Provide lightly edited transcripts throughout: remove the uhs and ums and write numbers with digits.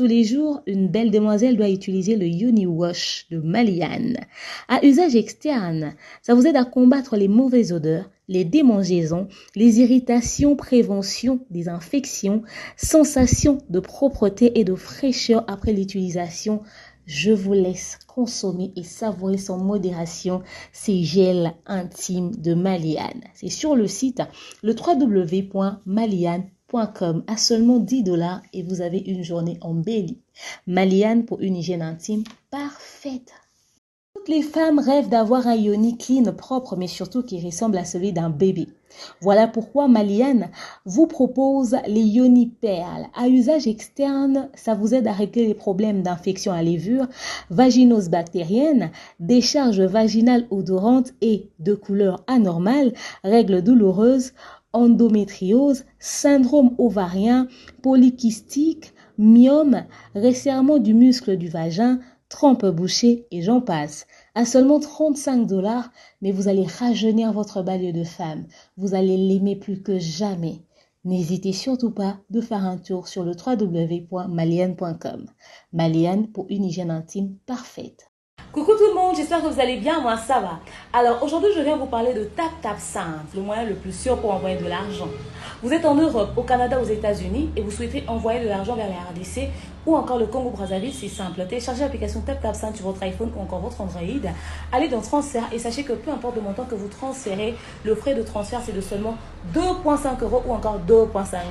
tous les jours, une belle demoiselle doit utiliser le Yoni Wash de Maliane. À usage externe, ça vous aide à combattre les mauvaises odeurs, les démangeaisons, les irritations, prévention des infections, sensation de propreté et de fraîcheur après l'utilisation. Je vous laisse consommer et savourer sans modération ces gels intimes de Maliane. C'est sur le site le www.maliane.com à seulement 10 $ et vous avez une journée embellie. Maliane pour une hygiène intime parfaite. Toutes les femmes rêvent d'avoir un yoni clean propre mais surtout qui ressemble à celui d'un bébé. Voilà pourquoi Maliane vous propose les Yoni Perles. À usage externe, ça vous aide à régler les problèmes d'infection à levure, vaginose bactérienne, décharge vaginale odorante et de couleur anormale, règles douloureuses, endométriose, syndrome ovarien, polykystique, myome, resserrement du muscle du vagin, trompe bouchée et j'en passe. À seulement 35 $, mais vous allez rajeunir votre banlieue de femme. Vous allez l'aimer plus que jamais. N'hésitez surtout pas de faire un tour sur le www.maliane.com. Maliane pour une hygiène intime parfaite. Coucou tout le monde, j'espère que vous allez bien, moi ça va. Alors aujourd'hui je viens vous parler de TapTapSend, le moyen le plus sûr pour envoyer de l'argent. Vous êtes en Europe, au Canada, aux États-Unis et vous souhaitez envoyer de l'argent vers les RDC ou encore le Congo-Brazzaville, c'est simple. Téléchargez l'application TapTapSend sur votre iPhone ou encore votre Android. Allez dans transfert et sachez que peu importe le montant que vous transférez, le frais de transfert c'est de seulement 2,5 € ou encore 2,5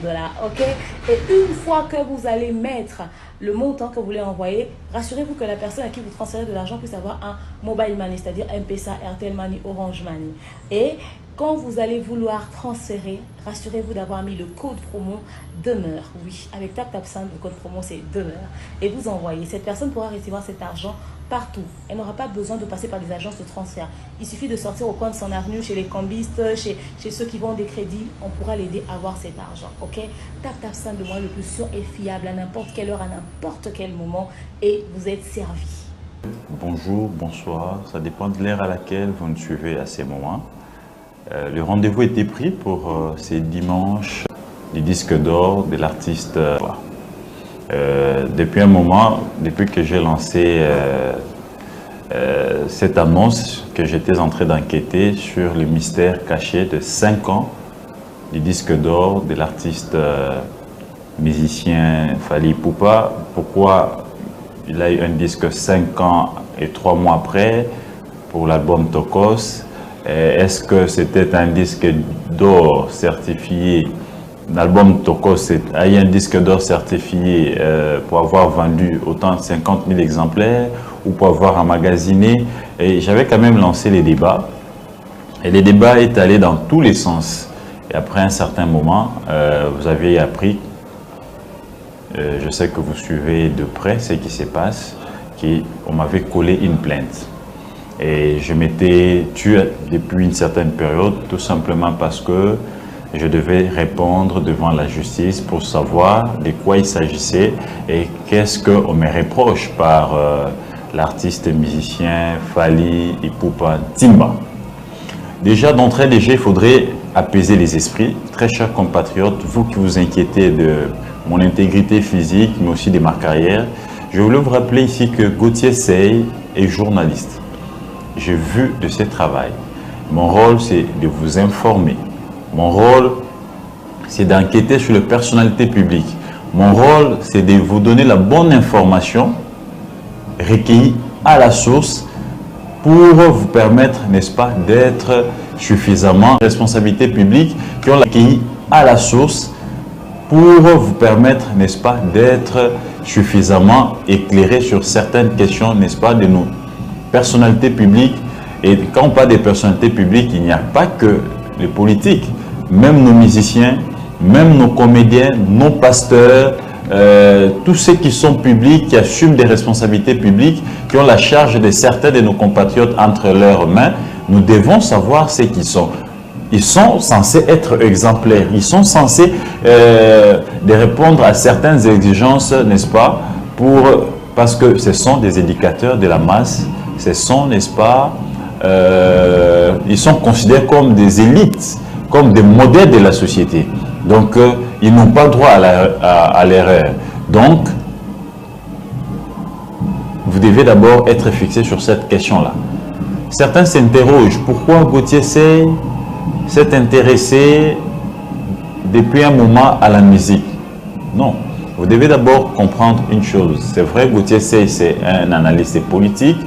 $. Ok? Et une fois que vous allez mettre le montant que vous voulez envoyer, rassurez-vous que la personne à qui vous transférez de l'argent puisse avoir un mobile money, c'est-à-dire M-Pesa, Airtel Money, Orange Money. Et quand vous allez vouloir transférer, rassurez-vous d'avoir mis le code promo demeure. Oui, avec TapTapSend, le code promo c'est demeure. Et vous envoyez. Cette personne pourra recevoir cet argent partout. Elle n'aura pas besoin de passer par des agences de transfert. Il suffit de sortir au coin de son avenue, chez les cambistes, chez ceux qui vendent des crédits. On pourra l'aider à avoir cet argent. Ok? TapTapSend, le moyen le plus sûr et fiable à n'importe quelle heure, à n'importe quel moment. Et vous êtes servi. Bonjour, bonsoir. Ça dépend de l'heure à laquelle vous nous suivez à ces moments. Le rendez-vous était pris pour ces dimanches du disque d'or de l'artiste. Depuis un moment, depuis que j'ai lancé cette annonce, que j'étais en train d'enquêter sur le mystère caché de 5 ans du disque d'or de l'artiste musicien Fally Ipupa. Pourquoi il a eu un disque 5 ans et 3 mois après pour l'album Tokos? Est-ce que c'était un disque d'or certifié? L'album Tokos a eu un disque d'or certifié pour avoir vendu autant de 50 000 exemplaires ou pour avoir emmagasiné. Et j'avais quand même lancé les débats. Et les débats est allé dans tous les sens. Et après un certain moment, vous avez appris, je sais que vous suivez de près ce qui se passe, qu'on m'avait collé une plainte. Et je m'étais tué depuis une certaine période, tout simplement parce que je devais répondre devant la justice pour savoir de quoi il s'agissait et qu'est-ce qu'on me reproche par l'artiste musicien Fally Ipupa Timba. Déjà, d'entrée de jeu, il faudrait apaiser les esprits. Très chers compatriotes, vous qui vous inquiétez de mon intégrité physique, mais aussi de ma carrière, je voulais vous rappeler ici que Gauthier Seye est journaliste. J'ai vu de ce travail. Mon rôle, c'est de vous informer. Mon rôle, c'est d'enquêter sur les personnalités publiques. Mon rôle, c'est de vous donner la bonne information recueillie à la source pour vous permettre, n'est-ce pas, d'être suffisamment responsabilités publiques qui ont recueilli à la source pour vous permettre, n'est-ce pas, d'être suffisamment éclairé sur certaines questions, n'est-ce pas, de nos personnalités publiques. Et quand on parle des personnalités publiques, il n'y a pas que les politiques, même nos musiciens, même nos comédiens, nos pasteurs, tous ceux qui sont publics, qui assument des responsabilités publiques, qui ont la charge de certains de nos compatriotes entre leurs mains, nous devons savoir ce qu'ils sont. Ils sont censés être exemplaires, ils sont censés de répondre à certaines exigences, n'est-ce pas, parce que ce sont des éducateurs de la masse, ce sont, n'est-ce pas, ils sont considérés comme des élites, comme des modèles de la société. Donc, ils n'ont pas le droit à l'erreur. Donc, vous devez d'abord être fixé sur cette question-là. Certains s'interrogent, pourquoi Gauthier Seye s'est intéressé depuis un moment à la musique? Non, vous devez d'abord comprendre une chose. C'est vrai, Gauthier Seye, c'est un analyste politique,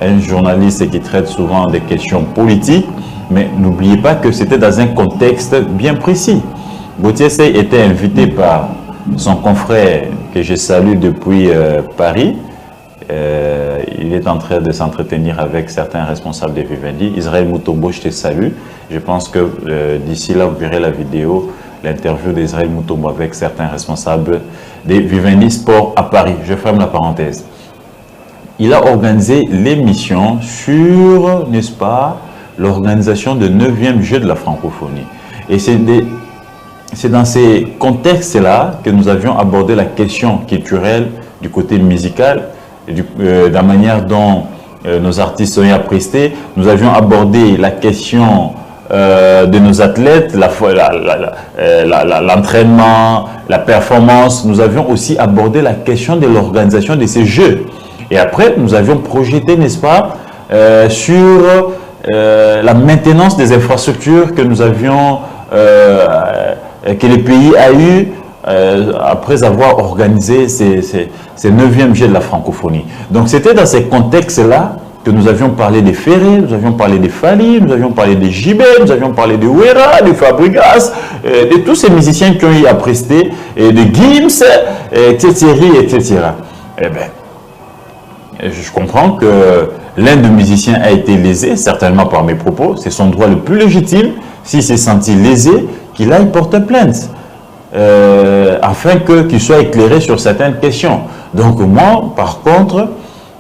un journaliste qui traite souvent des questions politiques, mais n'oubliez pas que c'était dans un contexte bien précis. Gauthier Seye était invité par son confrère que je salue depuis Paris. Il est en train de s'entretenir avec certains responsables de Vivendi. Israël Mutombo, je te salue. Je pense que d'ici là, vous verrez la vidéo, l'interview d'Israël Mutombo avec certains responsables de Vivendi Sport à Paris. Je ferme la parenthèse. Il a organisé l'émission sur, n'est-ce pas, l'organisation de 9e Jeux de la francophonie. Et c'est dans ces contextes-là que nous avions abordé la question culturelle du côté musical, de la manière dont nos artistes sont appréciés. Nous avions abordé la question de nos athlètes, l'entraînement, la performance. Nous avions aussi abordé la question de l'organisation de ces jeux. Et après, nous avions projeté, n'est-ce pas, sur la maintenance des infrastructures que nous avions, que le pays a eu après avoir organisé ces 9e Jeux de la francophonie. Donc c'était dans ces contextes-là que nous avions parlé des Ferré, nous avions parlé des Fali, nous avions parlé des Jibé, nous avions parlé de Wera, de Fabregas, de tous ces musiciens qui ont eu à prester, et de Gims, Thierry, etc. Eh bien, je comprends que l'un des musiciens a été lésé, certainement par mes propos. C'est son droit le plus légitime, s'il s'est senti lésé, qu'il aille porter plainte, afin qu'il soit éclairé sur certaines questions. Donc moi, par contre,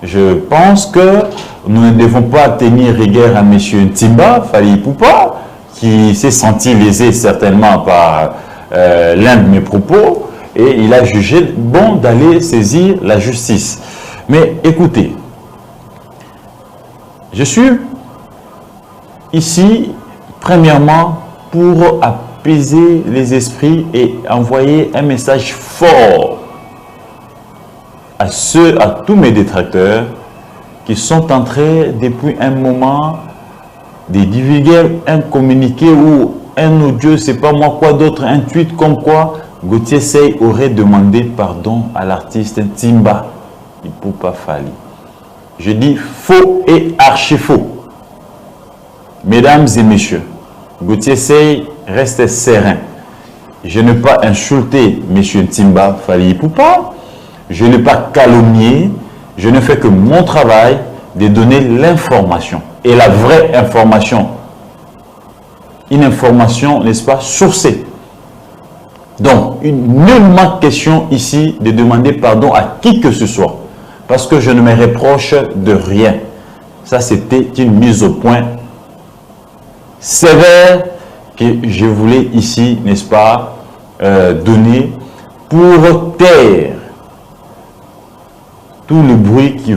je pense que nous ne devons pas tenir rigueur à M. Ntimba, Fally Ipupa, qui s'est senti lésé certainement par l'un de mes propos, et il a jugé bon d'aller saisir la justice. Mais écoutez, je suis ici, premièrement, pour apaiser les esprits et envoyer un message fort à tous mes détracteurs qui sont en train, depuis un moment, de divulguer un communiqué ou un audio, c'est pas moi quoi d'autre, un tweet comme quoi Gauthier Seye aurait demandé pardon à l'artiste Ntimba Ipupa Fally. Je dis faux et archi faux. Mesdames et messieurs, Gauthier Seye reste serein. Je n'ai pas insulté M. Ntimba Fally Ipupa. Je n'ai pas calomnié. Je ne fais que mon travail de donner l'information. Et la vraie information. Une information, n'est-ce pas, sourcée. Donc, nullement question ici de demander pardon à qui que ce soit. Parce que je ne me reproche de rien. Ça, c'était une mise au point sévère que je voulais ici, n'est-ce pas, donner pour taire tous les bruits qui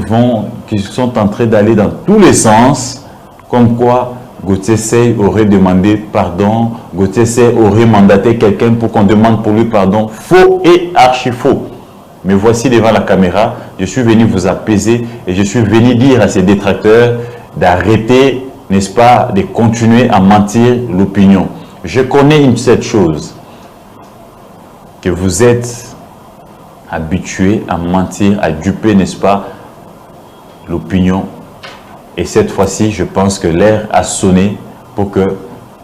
sont en train d'aller dans tous les sens, comme quoi Gauthier Seye aurait demandé pardon, Gauthier Seye aurait mandaté quelqu'un pour qu'on demande pour lui pardon. Faux et archi faux. Mais voici devant la caméra, je suis venu vous apaiser et je suis venu dire à ces détracteurs d'arrêter, n'est-ce pas, de continuer à mentir l'opinion. Je connais cette chose, que vous êtes habitués à mentir, à duper, n'est-ce pas, l'opinion. Et cette fois-ci, je pense que l'heure a sonné pour que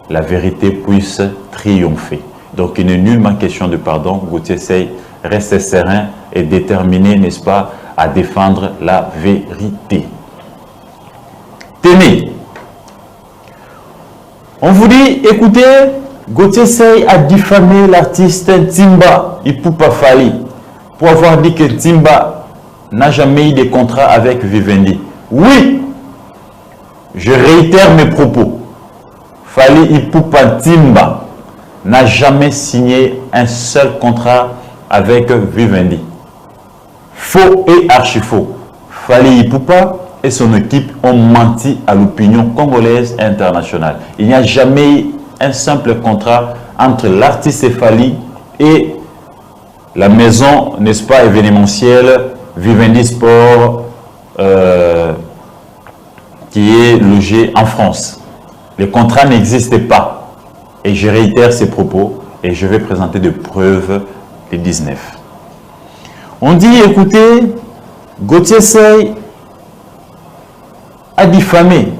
la vérité puisse triompher. Donc il n'est nullement question de pardon. Gauthier Seye reste serein et déterminé, n'est-ce pas, à défendre la vérité. Tenez, on vous dit, écoutez, Gauthier Seye a diffamé l'artiste Ntimba Ipupa Fally pour avoir dit que Ntimba n'a jamais eu de contrat avec Vivendi. Oui, je réitère mes propos. Fally Ipupa Ntimba n'a jamais signé un seul contrat avec Vivendi. Faux et archi faux. Fally Ipupa et son équipe ont menti à l'opinion congolaise et internationale. Il n'y a jamais eu un simple contrat entre l'artiste Fally et la maison, n'est-ce pas, événementielle Vivendi Sport qui est logé en France. Les contrats n'existaient pas. Et je réitère ces propos et je vais présenter des preuves des 19. On dit, écoutez, Gauthier Seye a diffamé.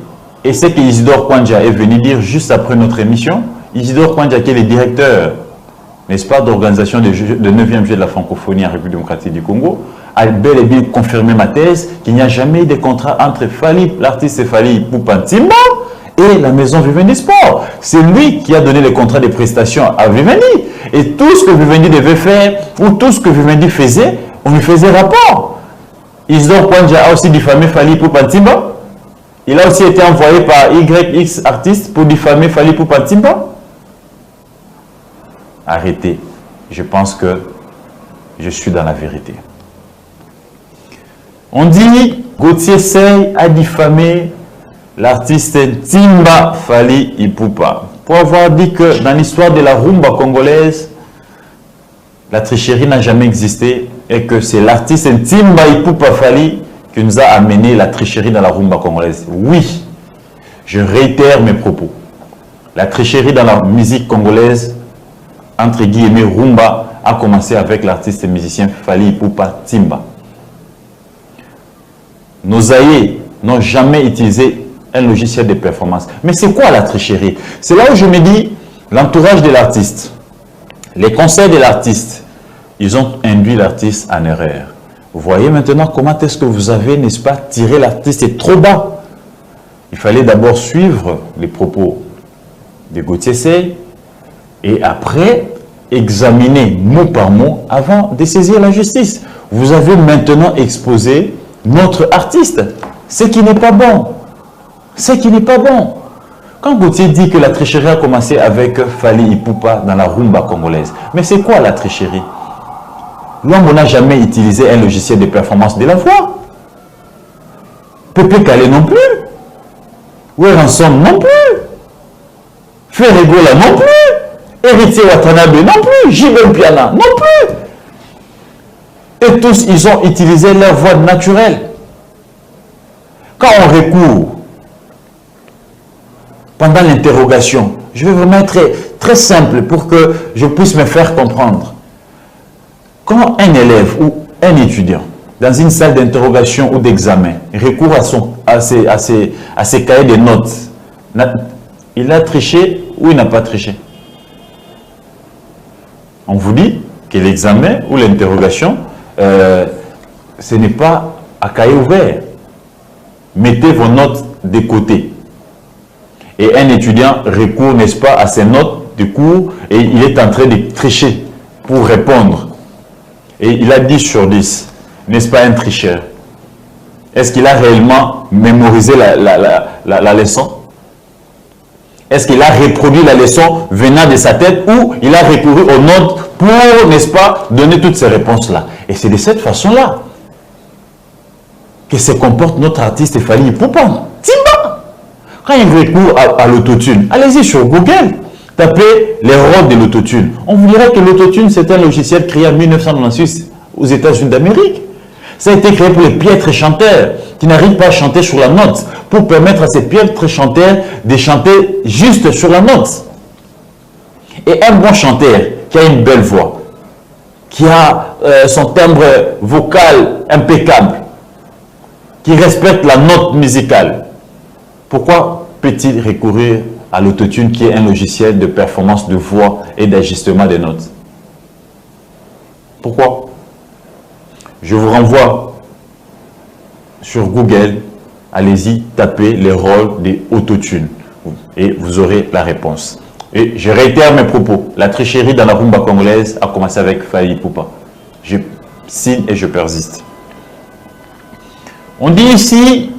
Et c'est que Isidore Kwanja est venu dire juste après notre émission. Isidore Kwanja, qui est le directeur, n'est-ce pas, d'organisation de 9e jeu de la francophonie en République démocratique du Congo, a bel et bien confirmé ma thèse qu'il n'y a jamais eu de contrat entre l'artiste Fally Ipupa Ntimba et la maison Vivendi Sport. C'est lui qui a donné le contrat de prestation à Vivendi. Et tout ce que Vivendi devait faire, ou tout ce que Vivendi faisait, on lui faisait rapport. Isidore Kwanja a aussi diffamé Fally Ipupa Ntimba. Il a aussi été envoyé par YX artiste pour diffamer Fally Ipupa Ntimba. Arrêtez. Je pense que je suis dans la vérité. On dit Gauthier Seye a diffamé l'artiste Ntimba Fally Ipupa pour avoir dit que dans l'histoire de la rumba congolaise, la tricherie n'a jamais existé et que c'est l'artiste Ntimba Ipupa Fally qui nous a amené la tricherie dans la rumba congolaise. Oui, je réitère mes propos. La tricherie dans la musique congolaise, entre guillemets rumba, a commencé avec l'artiste et musicien Fally Ipupa Ntimba. Nos aïeux n'ont jamais utilisé un logiciel de performance. Mais c'est quoi la tricherie? C'est là où je me dis, l'entourage de l'artiste, les conseils de l'artiste, ils ont induit l'artiste en erreur. Vous voyez maintenant comment est-ce que vous avez, n'est-ce pas, tiré l'artiste trop bas. Il fallait d'abord suivre les propos de Gauthier Seye et après examiner mot par mot avant de saisir la justice. Vous avez maintenant exposé notre artiste, ce qui n'est pas bon. Ce qui n'est pas bon. Quand Gauthier dit que la tricherie a commencé avec Fally Ipupa dans la rumba congolaise, mais c'est quoi la tricherie? L'homme n'a jamais utilisé un logiciel de performance de la voix. Pepe Kale non plus. Weransom non plus. Ferregola non plus. Héritier Watanabe non plus. Jibel Piana non plus. Et tous, ils ont utilisé leur voix naturelle. Quand on recourt pendant l'interrogation, je vais vraiment être très simple pour que je puisse me faire comprendre. Quand un élève ou un étudiant, dans une salle d'interrogation ou d'examen, recourt à ses cahiers de notes, il a triché ou il n'a pas triché? On vous dit que l'examen ou l'interrogation, ce n'est pas à cahier ouvert. Mettez vos notes de côté. Et un étudiant recourt, n'est-ce pas, à ses notes de cours et il est en train de tricher pour répondre. Et il a 10 sur 10. N'est-ce pas un tricheur? Est-ce qu'il a réellement mémorisé la leçon? Est-ce qu'il a reproduit la leçon venant de sa tête ou il a recouru aux notes pour, n'est-ce pas, donner toutes ces réponses-là? Et c'est de cette façon-là que se comporte notre artiste Fally Ipupa Ntimba. Quand il recourt à l'autotune, allez-y sur Google, tapez les rôles de l'autotune. On vous dira que l'autotune, c'est un logiciel créé en 1996 aux États-Unis d'Amérique. Ça a été créé pour les piètres chanteurs qui n'arrivent pas à chanter sur la note, pour permettre à ces piètres chanteurs de chanter juste sur la note. Et un bon chanteur qui a une belle voix, qui a son timbre vocal impeccable, qui respecte la note musicale, pourquoi peut-il recourir à l'autotune qui est un logiciel de performance de voix et d'ajustement des notes? Pourquoi? Je vous renvoie sur Google, allez-y, tapez les rôles des autotunes et vous aurez la réponse. Et je réitère mes propos, la tricherie dans la rumba congolaise a commencé avec Fally Ipupa. Je signe et je persiste. On dit ici,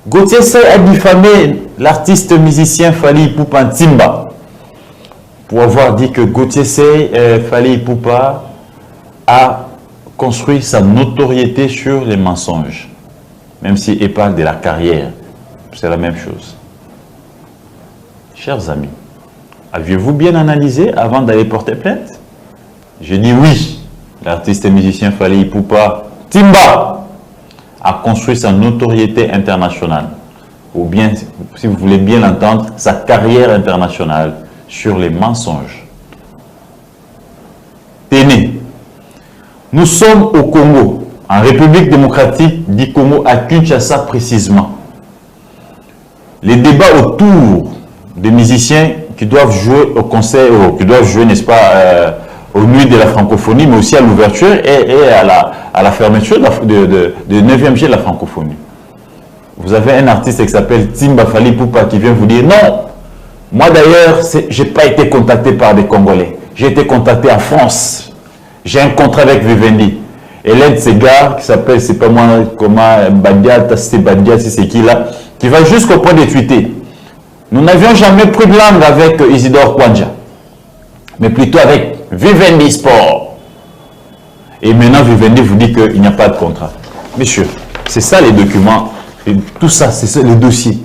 Gauthier Seye a diffamé l'artiste musicien Fally Ipupa Ntimba pour avoir dit que Gauthier Seye, Fally Ipupa a construit sa notoriété sur les mensonges. Même s'il parle de la carrière, c'est la même chose. Chers amis, aviez-vous bien analysé avant d'aller porter plainte? Je dis oui, l'artiste et musicien Fally Ipupa Ntimba a construit sa notoriété internationale, ou bien, si vous voulez bien l'entendre, sa carrière internationale sur les mensonges. Tenez, nous sommes au Congo, en République démocratique du Congo, à Kinshasa précisément. Les débats autour des musiciens qui doivent jouer au concert, qui doivent jouer, n'est-ce pas, aux nuits de la francophonie, mais aussi à l'ouverture et à la fermeture de 9e jet de la francophonie. Vous avez un artiste qui s'appelle Timba Fally Ipupa qui vient vous dire non, moi d'ailleurs, je n'ai pas été contacté par des Congolais. J'ai été contacté en France. J'ai un contrat avec Vivendi. Et l'un de ces gars qui s'appelle, c'est pas moi, comment, Badia, c'est Badia, c'est qui là, qui va jusqu'au point de tweeter. Nous n'avions jamais pris de langue avec Isidore Kwanja, mais plutôt avec Vivendi Sport. Et maintenant, Vivendi vous dit qu'il n'y a pas de contrat. Messieurs, c'est ça les documents, et tout ça, c'est ça les dossiers.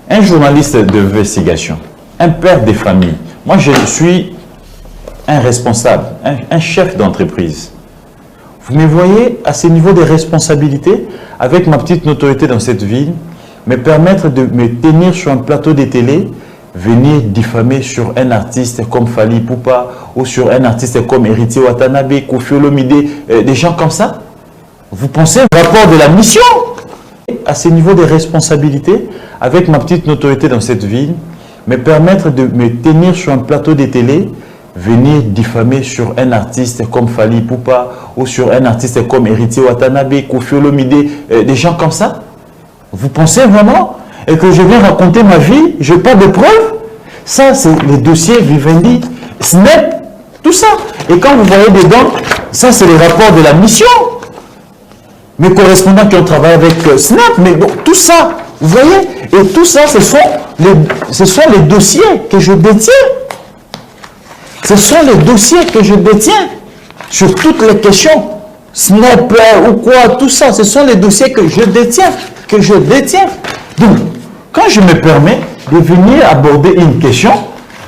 Un journaliste d'investigation, un père de famille, moi je suis un responsable, un chef d'entreprise. Vous me voyez à ce niveau de responsabilité, avec ma petite notoriété dans cette ville, me permettre de me tenir sur un plateau de télé, venir diffamer sur un artiste comme Fally Ipupa ou sur un artiste comme Héritier Watanabe, Koffi Olomide, des gens comme ça. Vous pensez au rapport de la mission? À ce niveau de responsabilité, avec ma petite notoriété dans cette ville, me permettre de me tenir sur un plateau de télé, venir diffamer sur un artiste comme Fally Ipupa ou sur un artiste comme Héritier Watanabe, Koffi Olomide, des gens comme ça. Vous pensez vraiment et que je vais raconter ma vie, je n'ai pas de preuves? Ça, c'est les dossiers Vivendi, Snap, tout ça. Et quand vous voyez dedans, ça, c'est les rapports de la mission. Mes correspondants qui ont travaillé avec Snap, mais bon, tout ça, vous voyez? Et tout ça, ce sont les dossiers que je détiens. Ce sont les dossiers que je détiens sur toutes les questions. Snap ou quoi, tout ça, ce sont les dossiers que je détiens. Donc, quand je me permets de venir aborder une question,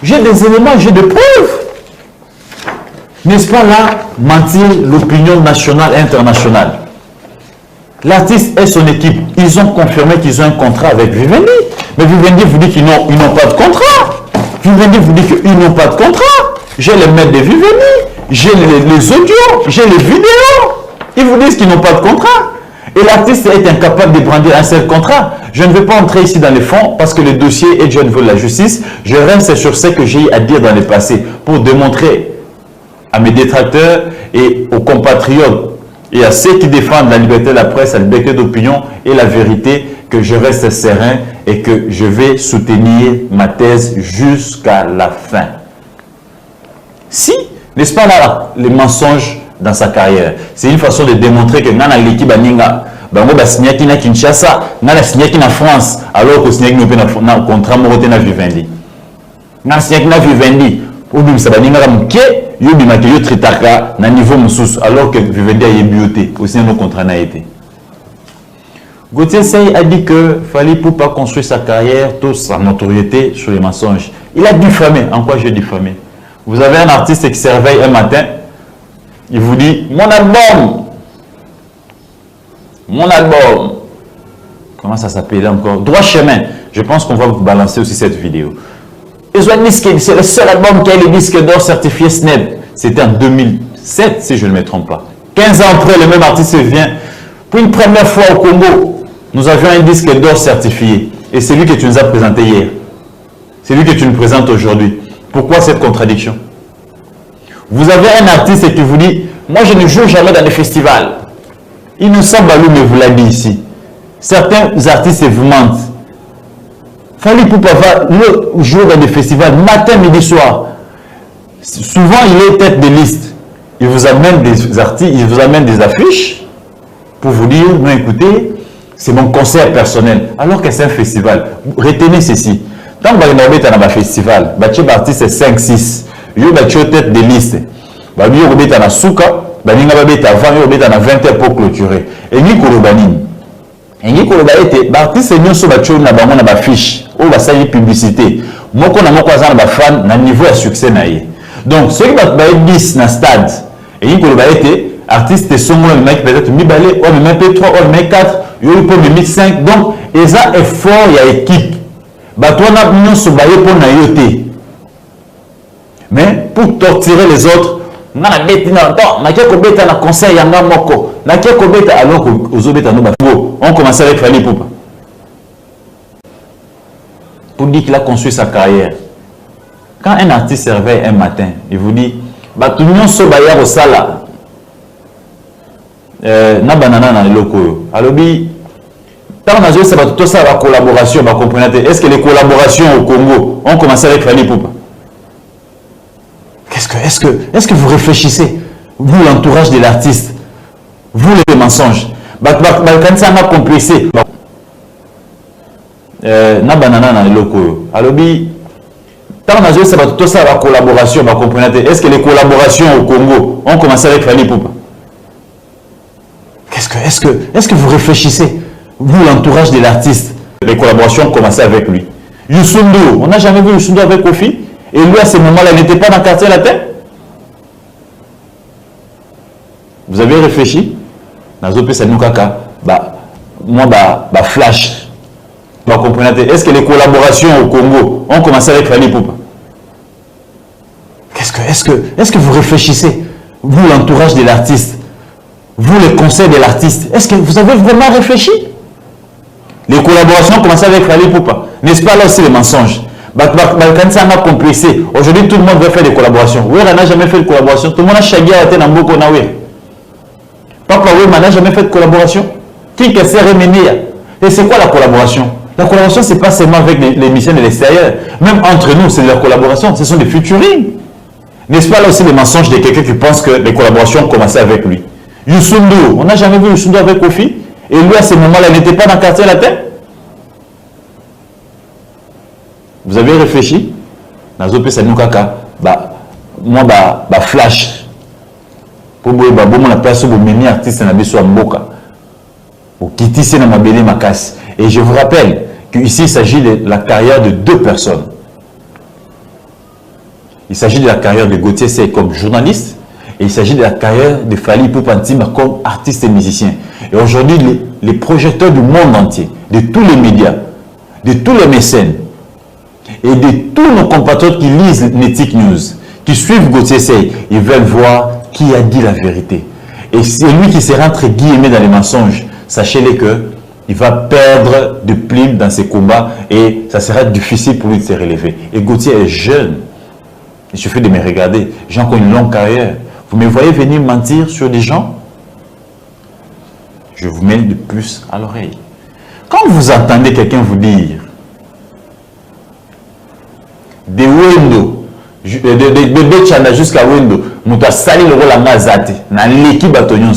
j'ai des éléments, j'ai des preuves. N'est-ce pas là, mentir l'opinion nationale et internationale? L'artiste et son équipe, ils ont confirmé qu'ils ont un contrat avec Vivendi. Mais Vivendi vous dit qu'ils n'ont pas de contrat. Vivendi vous dit qu'ils n'ont pas de contrat. J'ai les mails de Vivendi, j'ai les audios, j'ai les vidéos. Ils vous disent qu'ils n'ont pas de contrat. Et l'artiste est incapable de brandir un seul contrat. Je ne vais pas entrer ici dans les fonds parce que le dossier est déjà au niveau de la justice. Je reste sur ce que j'ai à dire dans le passé pour démontrer à mes détracteurs et aux compatriotes et à ceux qui défendent la liberté de la presse, la liberté d'opinion et la vérité que je reste serein et que je vais soutenir ma thèse jusqu'à la fin. Si, n'est-ce pas là, les mensonges dans sa carrière, c'est une façon de démontrer que dans l'équipe Baninga, bango ba signé na Kinshasa, na signé na France, alors que signé na contrat moroté na Vivendi. Na signé na Vivendi, ou bien ça Baninga ka muké, yo bima ke yo tritaka na niveau mususu, alors que Vivendi a yebioté, aussi un contrat n'a été. Gauthier Seye a dit que Fally Ipupa construire sa carrière, toute sa notoriété sur les mensonges. Il a diffamé. En quoi j'ai diffamé? Vous avez un artiste qui se réveille un matin, il vous dit, mon album, comment ça s'appelle encore? Droit chemin. Je pense qu'on va vous balancer aussi cette vidéo. C'est le seul album qui a les disques d'or certifiés SNEP. C'était en 2007, si je ne me trompe pas. 15 ans après, le même artiste vient. Pour une première fois au Congo, nous avions un disque d'or certifié. Et c'est lui que tu nous as présenté hier. C'est lui que tu nous présentes aujourd'hui. Pourquoi cette contradiction? Vous avez un artiste qui vous dit, moi je ne joue jamais dans les festivals. Innocent Balou me vous l'a dit ici. Certains artistes vous mentent. Fally Ipupa va jouer dans des festivals matin, midi, soir. Souvent il est tête de liste. Il vous amène des artistes, il vous amène des affiches pour vous dire, non écoutez, c'est mon concert personnel. Alors que c'est un festival. Retenez ceci. Tant que vous avez un festival, les artistes c'est 5-6. Vous avez tête de liste. Vous avez un souka, vous avez un 20 heures pour clôturer. Et vous avez l'artiste est une fiche, ou une publicité. Moi, je suis un fan à niveau de succès. Donc, ceux qui ont 10 dans le stade, et vous avez artiste sont peut-être mi balé, ou même 3, ou même 4, il y a eu pour 2005. Donc, il y a un effort, il y a une équipe. Bato na nous sommes pour na yoté. Mais pour torturer les autres, na bête na temps, na keko bête na conseil yanga moko, na keko bête alors aux obeta no bato. On commence avec Fally Ipupa. Pour dire qu'il a construit sa carrière. Quand un artiste se réveille un matin, il vous dit bato nous sommes au sala. Na banana na loko. Alors bi tant na ça va tout ça la collaboration, va comprendre. Est-ce que les collaborations au Congo ont commencé avec Fally Ipupa? Est-ce que vous réfléchissez, vous l'entourage de l'artiste, vous les mensonges, quand ça m'a complexé, na banana na loko. Alors bi tant na ça va tout ça la collaboration, va comprendre. Est-ce que les collaborations au Congo ont commencé avec Fally Ipupa? Est-ce que vous réfléchissez, vous l'entourage de l'artiste, les collaborations ont commencé avec lui. Youssou N'Dour, on n'a jamais vu Youssou N'Dour avec Kofi, et lui à ce moment-là, il n'était pas dans le quartier latin. Vous avez réfléchi? Flash. Est-ce que les collaborations au Congo ont commencé avec Fally Ipupa? Est-ce que vous réfléchissez, vous l'entourage de l'artiste, vous les conseils de l'artiste, est-ce que vous avez vraiment réfléchi? Les collaborations ont commencé avec Fally Ipupa. N'est-ce pas là aussi les mensonges? Quand ça m'a complexé, aujourd'hui tout le monde veut faire des collaborations. Oui, on n'a jamais fait de collaboration. Tout le monde a chagé à la Nambo Konawe. Papa, oui, on n'a jamais fait de collaboration. Qui s'est remené? Et c'est quoi la collaboration? La collaboration, ce n'est pas seulement avec les missions de l'extérieur. Même entre nous, c'est de la collaboration. Ce sont des featuring. N'est-ce pas là aussi les mensonges de quelqu'un qui pense que les collaborations ont commencé avec lui? Youssou N'Dour, on n'a jamais vu Youssou N'Dour avec Kofi. Et lui, à ce moment-là, il n'était pas dans le quartier latin. Vous avez réfléchi? Flash. Pour la place où vous artiste na biso mboka. Et je vous rappelle qu'ici, il s'agit de la carrière de deux personnes. Il s'agit de la carrière de Gauthier Seye comme journaliste et il s'agit de la carrière de Fally Ipupa comme artiste et musicien. Et aujourd'hui, les projecteurs du monde entier, de tous les médias, de tous les mécènes et de tous nos compatriotes qui lisent Netic News, qui suivent Gauthier Seye, ils veulent voir qui a dit la vérité. Et c'est lui qui sera entre guillemets dans les mensonges. Sachez-le que il va perdre de plumes dans ses combats et ça sera difficile pour lui de se relever. Et Gauthier est jeune. Il suffit de me regarder. J'ai encore une longue carrière. Vous me voyez venir mentir sur des gens? Je vous mets de plus à l'oreille. Quand vous entendez quelqu'un vous dire de Wendo, de Betchana jusqu'à Wendo, nous avons sali le rôle à Mazate, dans l'équipe Batonyons.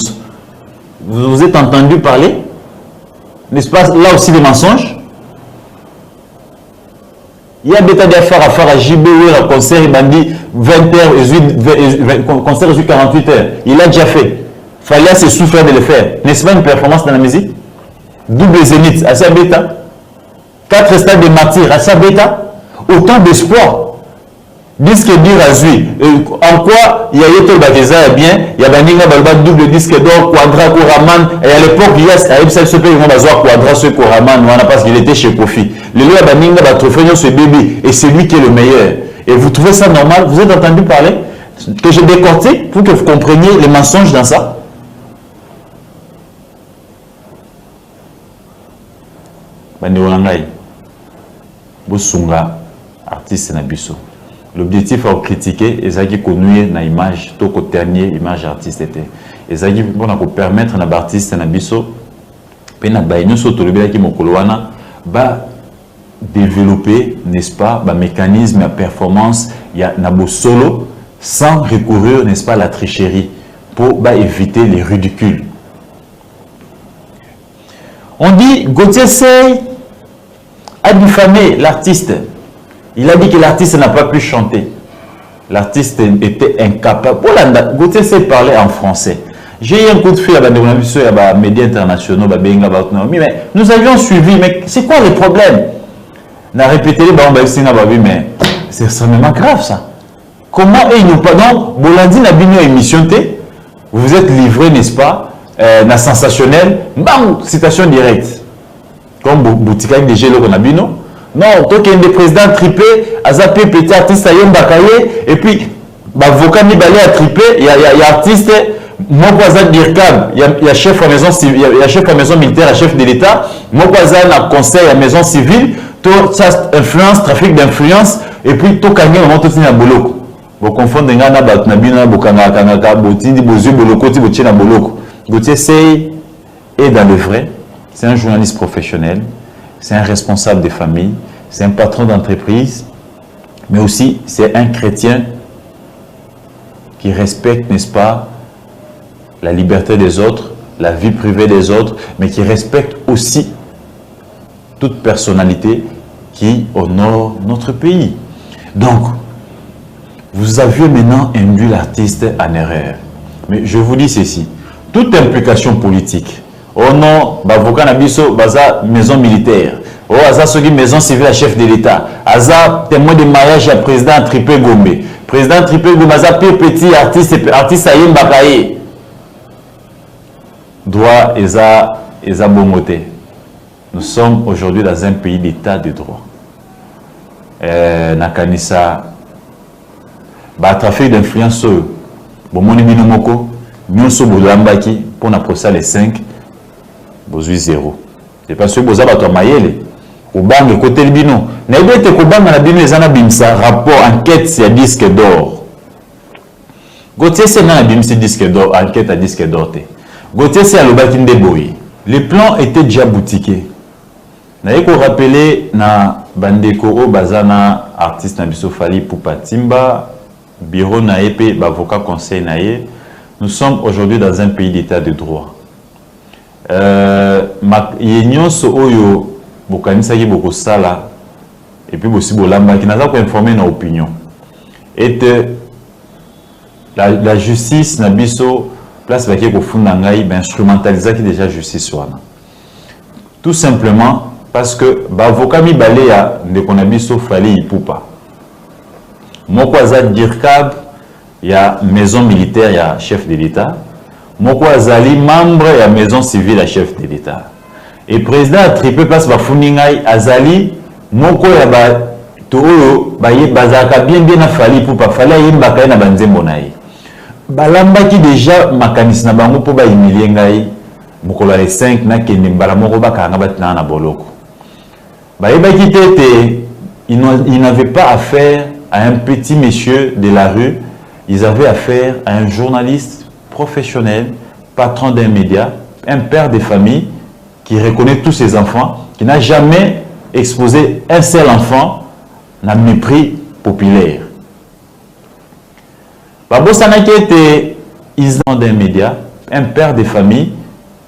Vous êtes entendu parler? N'est-ce pas là aussi des mensonges? Il y a des tas d'affaires à faire à JB, le concert, il m'a dit 20h, concert 48h. Il a déjà fait. Il fallait se souffrir de le faire. N'est-ce pas une performance dans la musique? Double zénith, à sa bêta. 4 stades de martyrs, à sa bêta. Autant d'espoir. Disque dur à Zui. En quoi il y a eu tout le bien, il y a un double disque d'or, Quadra, Koraman, et à l'époque, il y a eu ce pays, on va voir Quadra, ce Koraman, parce qu'il était chez Kofi. Le lieu a trophée ce bébé, et c'est lui qui est le meilleur. Et vous trouvez ça normal? Vous avez entendu parler? Que je décortique pour que vous compreniez les mensonges dans ça? Bandeolangai, Bosunga, artiste Nabiso. L'objectif est de critiquer et de connuire une image, tout le dernier image artiste était. Et ça pour permettre à l'artiste Nabiso, développer, n'est-ce pas, un mécanisme de performance, il y a un solo, sans recourir, n'est-ce pas, à la tricherie, pour éviter les ridicules. On dit, Gauthier Seye a diffamé l'artiste. Il a dit que l'artiste n'a pas pu chanter. L'artiste était incapable. Gauthier Seye parlait en français. J'ai eu un coup de fil à des médias internationaux, mais nous avions suivi, mais c'est quoi le problème? On a répété, mais c'est extrêmement grave ça. Comment ils nous pas donc, Bolandi n'a pas une émission, vous êtes livré, n'est-ce pas, na sensationnel, bam, citation directe. Comme boutique avec des gélos qu'on a vu, non? Non, toi qui es un président trippé, Azapé, petit artiste, Ayem Bakaye, et puis, avocat Nibali a trippé, il y a artiste, Mokwazan Dirkab, il y a chef à maison civile, il y a chef à maison militaire, il y a chef de l'État, Mokwazan a conseil à maison civile, tout ça, influence, trafic d'influence, et puis tout gagné, on monte aussi à Boloko. Vous confondez les gens, Batnabina, Bokanga, Botindi, Bozu, Boloko, Tibotier, na Boloko. Gauthier Sey est dans le vrai, c'est un journaliste professionnel, c'est un responsable de famille, c'est un patron d'entreprise, mais aussi c'est un chrétien qui respecte, n'est-ce pas, la liberté des autres, la vie privée des autres, mais qui respecte aussi toute personnalité qui honore notre pays. Donc, vous avez maintenant induit l'artiste en erreur. Mais je vous dis ceci, toute implication politique, oh non, avocat Nabiso, baza maison militaire, oh aza sogi maison civile à chef de l'État, aza témoin de mariage à président Trippé Gombe, président Trippé Gombe, aza petit artiste Ayem Bakaye, droit eza bongoté. Nous sommes aujourd'hui dans un pays d'état de droit. Nakanisa, trafic d'influence, bon moni binomoko, nyonso bolambaki pour na procès les 5, bozui 0. C'est parce que boza bato mayele, obange côté libino. Na ibete ko banga na bino ezana bimsa rapport enquête c'est disque d'or. Gauthier c'est na bimsa disque d'or, enquête à disque d'or te. Gauthier c'est alobaki ndeboyi. Les plans étaient déjà boutiqués. Na yeko rappeler na bandeko o bazana artiste na biso Fally Ipupa Timba, bureau na épée, avocat conseil na ye. Nous sommes aujourd'hui dans un pays d'état de droit. Nyonso oyo bokanisa ki boko sala et puis aussi bolamba qui n'a pas informé na opinion. Et la justice na biso place baki ko funda ngai ben instrumentaliser qui déjà justice wana. Tout simplement parce que avocat mi balea de qu'on a biso Fally Ipupa. Moko aza Dirkab, il y a maison militaire, il y a chef de l'État. Moko azali membre, il y a maison civile, à chef de l'État. Et président a trippé place bafuningai azali moko ya ba to ba ye bazaka bien na Fally Ipupa Fally Imbaka na banzembo na ye. Balamba qui déjà makanis na bango po ba humilier ngai mokolo les 5 na kende mbala moko bakanga batina na boloko. Ba ye ba kitete ils n'avaient pas affaire à un petit monsieur de la rue, ils avaient affaire à un journaliste professionnel, patron d'un média, un père de famille qui reconnaît tous ses enfants, qui n'a jamais exposé un seul enfant dans le mépris populaire. Ils ont d'un média, un père de famille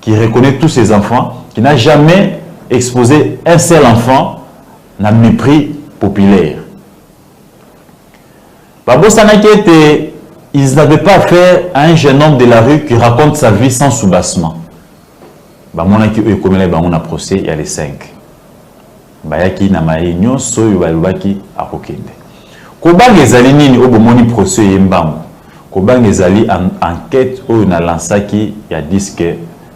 qui reconnaît tous ses enfants, qui n'a jamais exposé un seul enfant dans le mépris populaire. Ils n'avaient pas affaire à un jeune homme de la rue qui raconte sa vie sans soubassement. On a procès, il y a les 5. Bayaki na maye nyonso yo balobaki akokende. Kobanga ezali nini obomoni procès yembam. Kobanga ezali enquête oyo na lansaki ya disque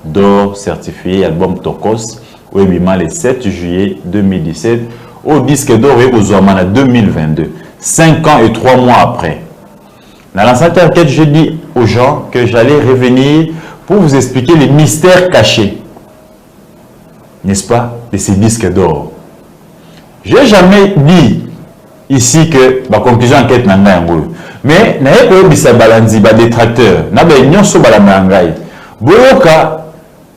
d'or certifié album Tokos au ebima le 7 juillet 2017 au disque d'or et aux en 2022. 5 ans et 3 mois après. Dans l'ancienne enquête, je dis aux gens que j'allais revenir pour vous expliquer les mystères cachés, n'est-ce pas, de ces disques d'or. Je n'ai jamais dit ici que ma conclusion enquête n'a pas un mais n'a pas eu balanzi, détracteur, n'a pas eu nyonso balanangai. Boyoka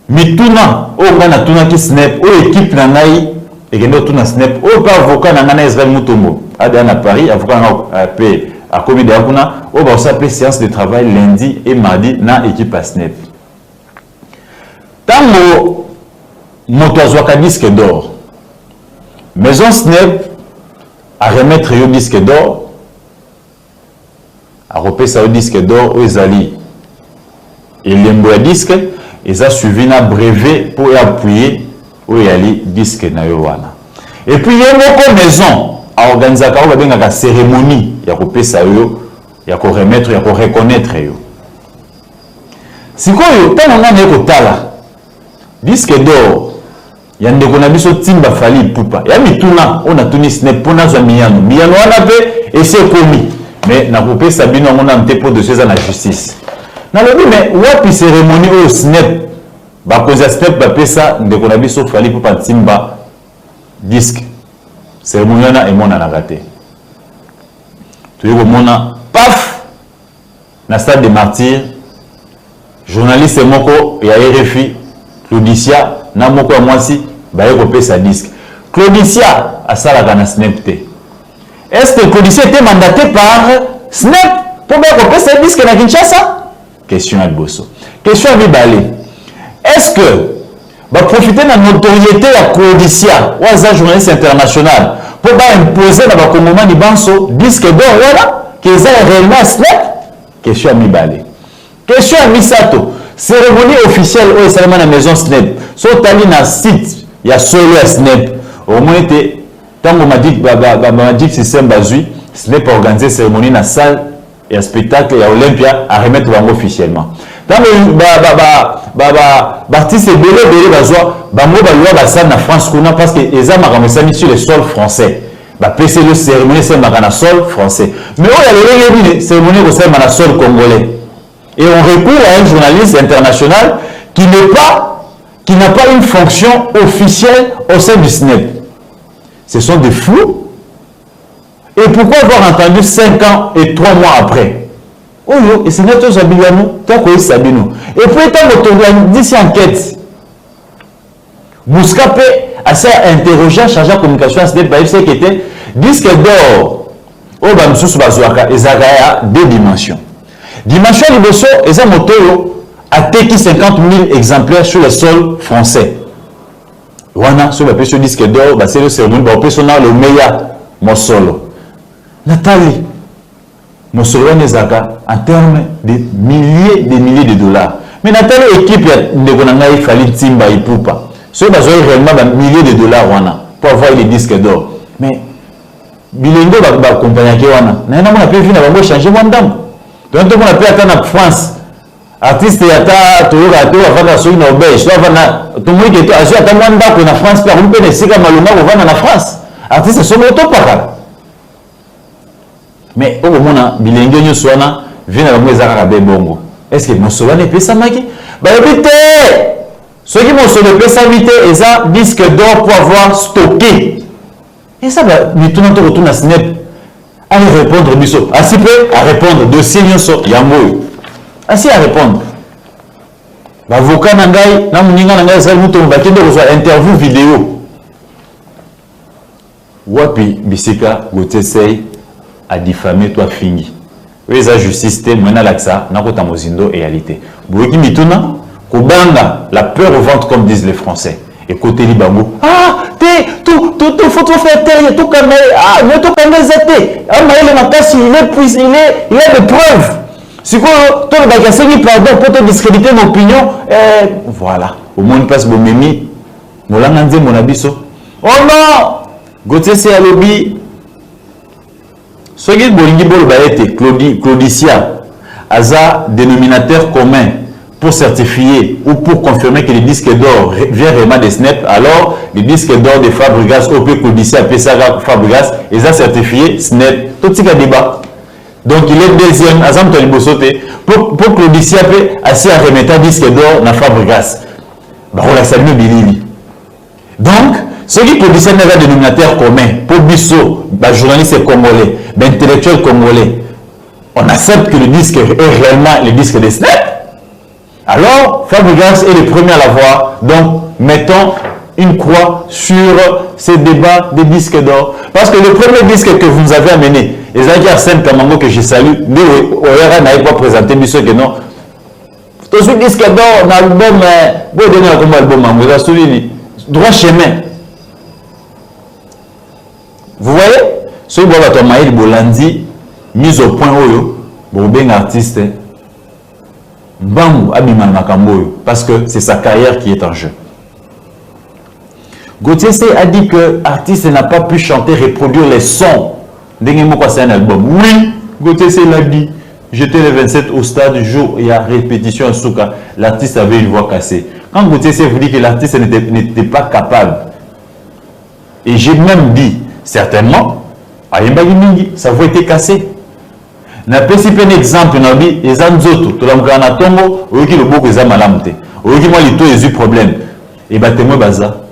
mituna, na tuna ki snap, équipe nangai et que tuna snap, pas avocat nangana Israël Mutombo. À Paris, avocat à commis de Akuna, on va s'appeler séance de travail lundi et mardi dans l'équipe à SNEP. Tango, motoazouaka disque d'or. Maison SNEP à remettre un disque d'or, à repasser un disque d'or aux Zali. Et l'emboît disque, ils ont suivi un brevet pour appuyer au Yali disque na Yowana. Et puis il y a une maison. À organiser la cérémonie, il y a remettre, il y a reconnaître. sikoyo tant on a neko tala disque d'or ya ndeko na biso Timba Fally Ipupa ya mituna on a tuni snap pona za miyano wana pe ese komi mais na kopesa bino ngona mtepo de cesa na justice na lobi mais wapi cérémonie au snap ba koza snap ba pesa ndeko na biso Fally Ipupa Timba disque cérémonie na emona na raté tu yoko mona paf na stade des martyrs journaliste moko ya RFI Claudicia na moko ya mwasi baye kopesa disque Claudicia asalaka na snap te. Est-ce que Claudicia était mandaté par snap pour baye kopesa disque na Kinshasa? Question à Bosso. Question à Bibale. Est-ce que va profiter de la notoriété de Claudicia ou un journaliste international pour imposer dans le Congomani Banso disque d'or voilà qu'ils aient réellement snap? Question à Bibale. Question à Misato. Cérémonie officielle au Salama na maison Snap. So tali na site ya solo ya Snap. Au moins été tant m'a dit système bazui Snap organisé cérémonie na salle et spectacle ya Olympia à remettre bango officiellement. Tant artiste belé bazwa bango ba loi ba salle na France kuna parce que eza makamesami sur le sol français. Ba PC le cérémonie c'est na sol français. Mais oh ya le cérémonie ko c'est na sol congolais. Et on recourt à un journaliste international qui n'a pas une fonction officielle au sein du SNEP. Ce sont des flous. Et pourquoi avoir entendu 5 ans et 3 mois après? Oh yo, et c'est notre Zabiano, tant qu'on est Sabino. Et puis, tant qu'on dit cette enquête, Bouscape a s'est interrogé, chargé de communication à SNEP, il sait qu'il était disque d'or. Oh, bah, nous bazouaka, et Zagaya, 2 dimensions. Dimension Liboso, et un moteur a teki 50 000 exemplaires sur le sol français. Wana, sur le disque d'or, c'est le cérémonie, le meilleur Mosolo. Nathalie, Mosolo Nezaka, en termes de milliers de dollars. Mais Nathalie, équipe de Gonangaï Fally Timba Ipupa. Ceux qui ont réellement milliers de dollars wana, pour avoir les disques d'or. Mais, Bilingo va accompagner Wana. N'a pas pu venir changer mon dame. Donc, on a pu attendre en France. Artiste, il y a toujours à faire une auberge. Tout le monde qui est à en France, par une peine, c'est comme en France. Artiste, c'est son auto par. Mais au moment où Bilingue Nyoswana vient à la maison de Bongo, est-ce que Mossola n'est pas ça, Maki? Bah, évitez! Ceux qui m'ont sauvé, ça éviter, ils ont disque d'or pour avoir stocké. Et ça, mais tout le monde retourne à Snap. Allez répondre, Bisso. Assez peu à répondre. Dossier Nyonso, Yambo. Assez à répondre. L'avocat Nangai, Namuninga Nangai, ça vous tombe. Qui doit reçoit interview vidéo. Wapi, Bissika, Gotesei, a diffamé toi, Fingi. Oui, la justice, maintenant, l'Aksa, Nakota Mozindo, réalité. Bouki Mituna, Kobanga, la peur au ventre, comme disent les Français. Et côté Libango, ah, tout faut tout faire taire, tout comme ah, mais tout comme zété. Ah, mais il est puissant, il est de preuves. Si quoi, tout le bagage, c'est pardon pour te discréditer mon opinion. Voilà. Au moins, passe bon mimi. Molanganze mon abisso. Oh non! Gauthier c'est à lobby. Ce qui est bolingi bol baete, Claudicia, Aza, dénominateur commun pour certifier ou pour confirmer que le disque d'or vient réellement des SNEP, alors le disque d'or de Fabregas, OP Claudicia, PSAGA Fabregas, ils ont certifié SNEP. Tout ce qui a débat. Donc il est deuxième, Azam Tolibosote, pour Claudicia, assez à remettre un disque d'or dans Fabregas. Bah, on l'a salué Bilili. Donc, ce qui Claudicia n'est pas dénominateur commun, pour Bissot, bah, journaliste congolais, bah, intellectuel congolais, on accepte que le disque est réellement le disque des SNEP. Alors, Fabregas est le premier à l'avoir. Donc, mettons une croix sur ces débats des disques d'or. Parce que le premier disque que vous nous avez amené, les Arsène Kamango que je salue, Oera n'avait pas présenté, mais ceux que non. Tout ce disque d'or, on a l'album, vous donner un album, vous avez souligné, droit chemin. Vous voyez, ce qui va Maïl Bolandi, mise au point Oyo, pour bien artiste. Mbamou Abiman Makamboyo, parce que c'est sa carrière qui est en jeu. Gauthier C a dit que l'artiste n'a pas pu chanter, reproduire les sons. C'est un album. Oui, Gauthier C l'a dit. J'étais le 27 au stade, jour, il y a répétition à Souka. L'artiste avait une voix cassée. Quand Gauthier s'est vous dit que l'artiste n'était pas capable, et j'ai même dit, certainement, sa voix était cassée. Na pesi un exemple, na bi ezanzoto, to la mukana tongo, oyoki loboko eza malamu te. Oyoki moi lito ezu problème. Et ba témoin baza.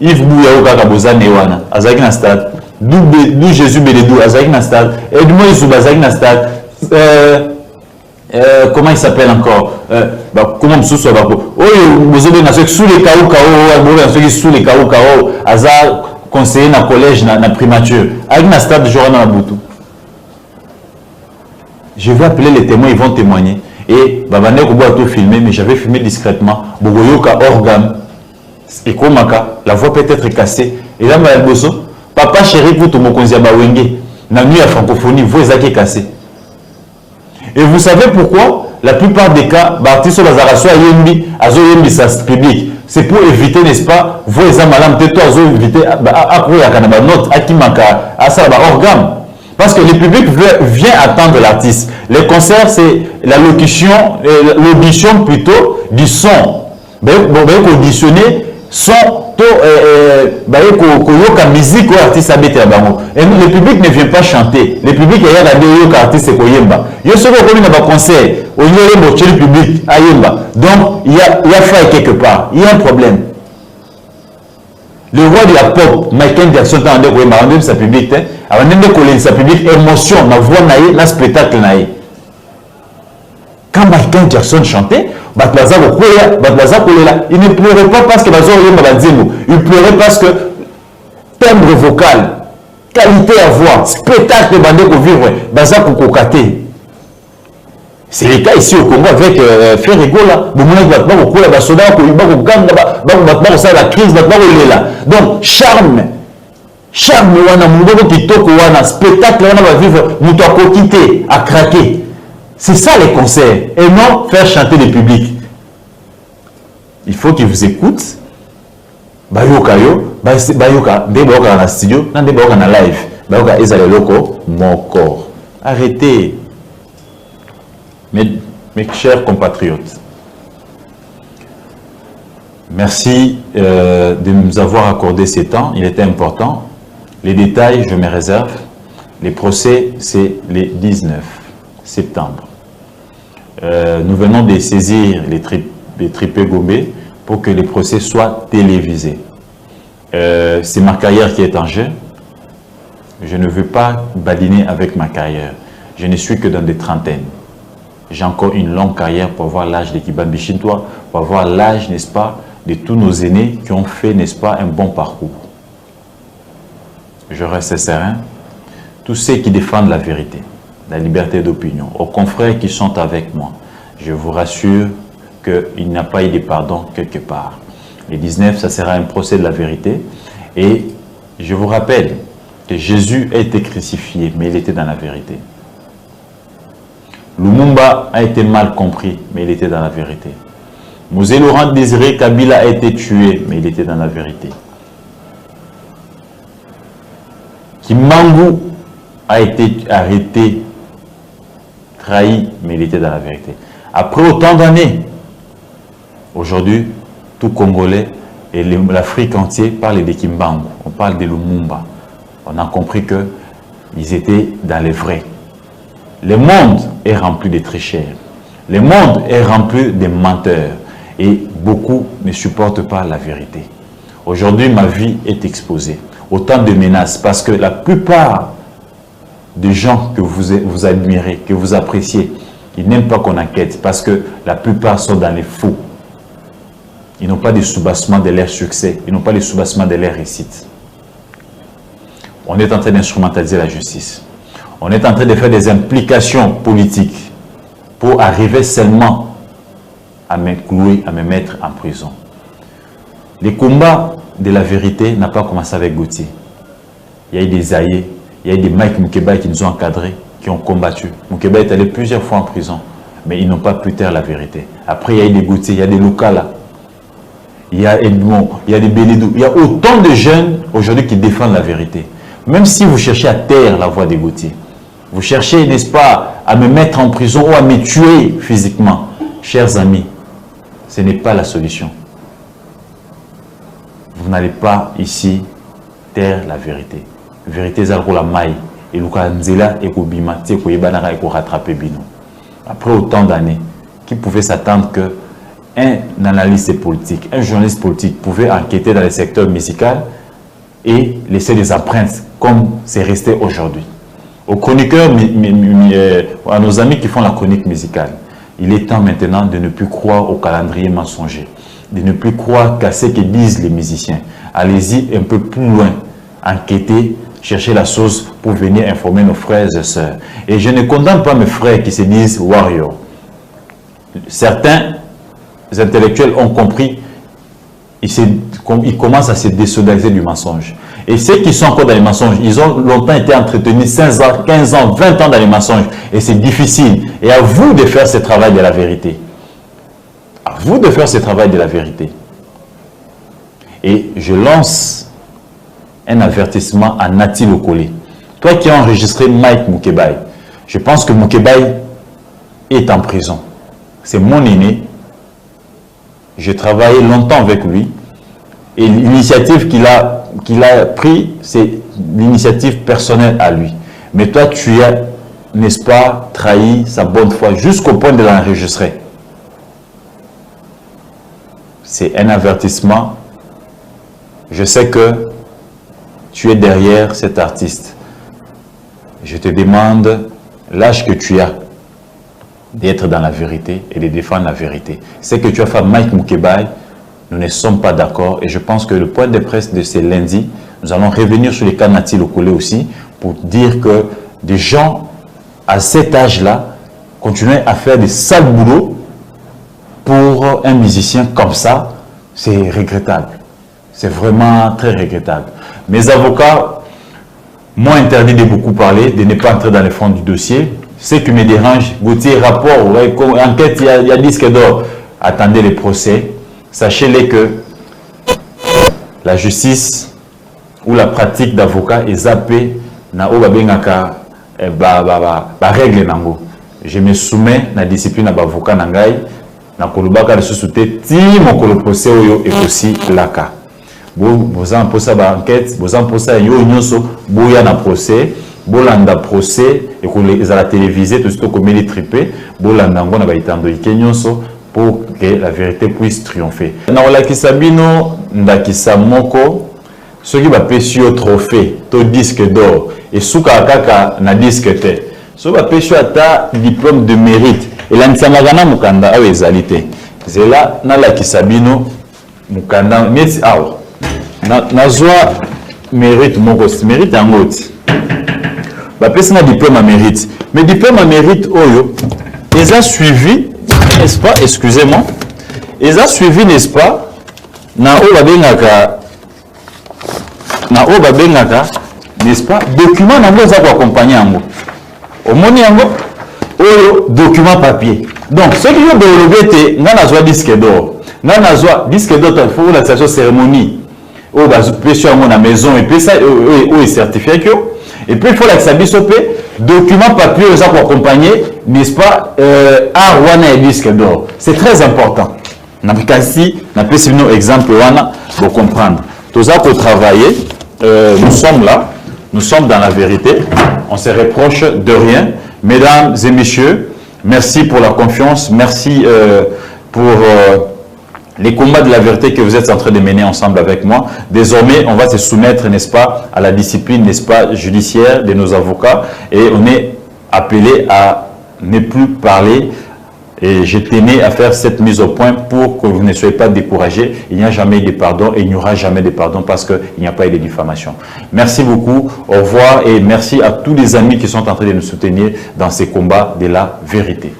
Yves Bouya okaka bozane wana, azaki na stade. D'où Jésus Bélédou, azaki na stade. Edmond Isou azaki na stade. Comment il s'appelle encore? Comment me soucie bako? Oyo bozobe na sous les kaou kao, bozobe na sous les kaou kao, aza conseiller na collège na primature. Azaki na stade jour na Butu. Je vais appeler les témoins, ils vont témoigner. Et Babane Kobo a tout filmé, mais j'avais filmé discrètement. Bogoyoka organe. Et Komaka, la voix peut être cassée. Et là, Bosso, papa chéri, vous tout mon konzia bawenge. Na nuit à francophonie, vous êtes cassé. Et vous savez pourquoi? La plupart des cas, Baptiste Lazarasso a yembi, azo yembi sa public. C'est pour éviter, n'est-ce pas, vous êtes malam, peut-être azo éviter, à courir à Kanaba note, à Kimaka, à ça, organe. Parce que le public vient attendre l'artiste. Les concerts, c'est la locution, l'audition plutôt du son. Auditionner son, musique ou artiste habité à Bango. Et le public ne vient pas chanter. Le public est là de artiste Koyemba. Il y a ce qu'on a un concert, au lieu de le public à Yemba. Donc, il y a faille quelque part. Il y a un problème. Le roi de la pop, Michael Jackson, a rendu sa public, a rendu sa public émotion, la voix naïe, la spectacle naïe. Quand Michael Jackson chantait, il ne pleurait pas parce que il pleurait parce que timbre vocal, qualité à voix, spectacle de bandé pour vivre, baza pour cocater. C'est le cas ici au Congo avec Ferregola. La crise, donc charme, spectacle, on va vivre, nous doit quitter, à craquer. C'est ça les concerts, et non faire chanter le public. Il faut qu'ils vous écoutent. Bayoka yo, bayoka, déboka dans la studio, non déboka dans la live. Bayoka ezale loko, mon corps. Arrêtez. Mes chers compatriotes, merci de nous avoir accordé ces temps. Il était important. Les détails, je me réserve. Les procès, c'est le 19 septembre. Nous venons de saisir les tripés Gombe pour que les procès soient télévisés. C'est ma carrière qui est en jeu. Je ne veux pas badiner avec ma carrière. Je ne suis que dans des trentaines. J'ai encore une longue carrière pour avoir l'âge de Kibambi Shintois, pour avoir l'âge, n'est-ce pas, de tous nos aînés qui ont fait, n'est-ce pas, un bon parcours. Je reste serein. Tous ceux qui défendent la vérité, la liberté d'opinion, aux confrères qui sont avec moi, je vous rassure qu'il n'y a pas eu de pardon quelque part. Le 19, ça sera un procès de la vérité. Et je vous rappelle que Jésus a été crucifié, mais il était dans la vérité. Lumumba a été mal compris, mais il était dans la vérité. Mosé Laurent Désiré Kabila a été tué, mais il était dans la vérité. Kimbangu a été arrêté, trahi, mais il était dans la vérité. Après autant d'années, aujourd'hui, tout Congolais et l'Afrique entière parle de Kimbangu. On parle de Lumumba. On a compris qu'ils étaient dans les vrais. Le monde est rempli de tricheurs. Le monde est rempli de menteurs. Et beaucoup ne supportent pas la vérité. Aujourd'hui, ma vie est exposée. Autant de menaces. Parce que la plupart des gens que vous admirez, que vous appréciez, ils n'aiment pas qu'on enquête. Parce que la plupart sont dans les faux. Ils n'ont pas de soubassement de leur succès. Ils n'ont pas de soubassement de leur réussite. On est en train d'instrumentaliser la justice. On est en train de faire des implications politiques pour arriver seulement à me clouer, à me mettre en prison. Le combat de la vérité n'a pas commencé avec Gauthier. Il y a eu des Aïe, il y a eu des Mike Mukeba qui nous ont encadrés, qui ont combattu. Mukeba est allé plusieurs fois en prison, mais ils n'ont pas pu taire la vérité. Après, il y a eu des Gauthier, il y a des Lokala, il y a Edmond, il y a des Bélédou. Il y a autant de jeunes aujourd'hui qui défendent la vérité. Même si vous cherchez à taire la voix des Gauthier, vous cherchez, n'est-ce pas, à me mettre en prison ou à me tuer physiquement. Chers amis, ce n'est pas la solution. Vous n'allez pas ici taire la vérité. La vérité, c'est la maille. Et le kanzela et kobima, c'est koyebanara et rattraper bino. Après autant d'années, qui pouvait s'attendre que un analyste politique, un journaliste politique pouvait enquêter dans le secteur musical et laisser des empreintes comme c'est resté aujourd'hui. Aux chroniqueurs, à nos amis qui font la chronique musicale, il est temps maintenant de ne plus croire au calendrier mensonger, de ne plus croire qu'à ce que disent les musiciens. Allez-y un peu plus loin, enquêter, chercher la source pour venir informer nos frères et sœurs. Et je ne condamne pas mes frères qui se disent warriors. Certains intellectuels ont compris, ils commencent à se désolidariser du mensonge. Et ceux qui sont encore dans les mensonges, ils ont longtemps été entretenus 15 ans, 15 ans, 20 ans dans les mensonges. Et c'est difficile. Et à vous de faire ce travail de la vérité. À vous de faire ce travail de la vérité. Et je lance un avertissement à Nati Lokole. Toi qui as enregistré Mike Mukebai, je pense que Mukebai est en prison. C'est mon aîné. J'ai travaillé longtemps avec lui. Et l'initiative qu'il a pris, c'est l'initiative personnelle à lui. Mais toi, tu as, n'est-ce pas, trahi sa bonne foi jusqu'au point de l'enregistrer. C'est un avertissement. Je sais que tu es derrière cet artiste. Je te demande l'âge que tu as d'être dans la vérité et de défendre la vérité. C'est que tu as fait Mike Mukebai. Nous ne sommes pas d'accord et je pense que le point de presse de ce lundi, nous allons revenir sur les cas Nati Lokole aussi pour dire que des gens à cet âge-là continuent à faire des sales boulots pour un musicien comme ça, c'est regrettable. C'est vraiment très regrettable. Mes avocats m'ont interdit de beaucoup parler, de ne pas entrer dans le fond du dossier. Ce qui me dérange, Gauthier, rapport, enquête, il y a disque d'or. Attendez les procès. Sachez-les que la justice ou la pratique d'avocat est zappée na obabengaka règle nango. Je me soumets na discipline d'avocat nangai na kolubaka de sous-souté ti mokolo procès oyo et aussi laka. Vous en posez ba enquête, vous en posez yo nyonso boya na procès, bolanda procès et ko les à la télévisée tout ce que comme les tripé, bolanda ngo na ba itando nyonso pour que la vérité puisse triompher. Na olakisa bino ndakisa moko soki ba pesi yo trophée to disque d'or et suka kaka na disque te. So ba pesi ata diplôme de mérite et la nsamagana mukanda awe ezalité. Zela na lakisa bino mukanda meti awa. Na zwa mérite moko mérite angoti. Ba pesi na diplôme à mérite. Mais diplôme à mérite oyo ils ont suivi, n'est-ce pas, excusez-moi, ils ont suivi, n'est-ce pas, na obabengaka, n'est-ce pas, document nango za ko accompagner yango. Omoni yango oyo document papier. Donc ce qui est développé nga na zwa disque d'or. Nga na zwa disque d'or il faut la station cérémonie. O ba pêcher à la maison et puis ça est certifié que et puis il faut la sabisope document papier aux accompagner, n'est-ce pas, à et disque d'or. C'est très important. N'appliquons n'a pas si nos exemples pour comprendre. Tout ça pour travailler, nous sommes là, nous sommes dans la vérité, on se reproche de rien. Mesdames et messieurs, merci pour la confiance, merci pour les combats de la vérité que vous êtes en train de mener ensemble avec moi. Désormais, on va se soumettre, n'est-ce pas, à la discipline, n'est-ce pas, judiciaire de nos avocats. Et on est appelé à ne plus parler. Et je tenais à faire cette mise au point pour que vous ne soyez pas découragés. Il n'y a jamais de pardon et il n'y aura jamais de pardon parce qu'il n'y a pas eu de diffamation. Merci beaucoup, au revoir et merci à tous les amis qui sont en train de nous soutenir dans ces combats de la vérité.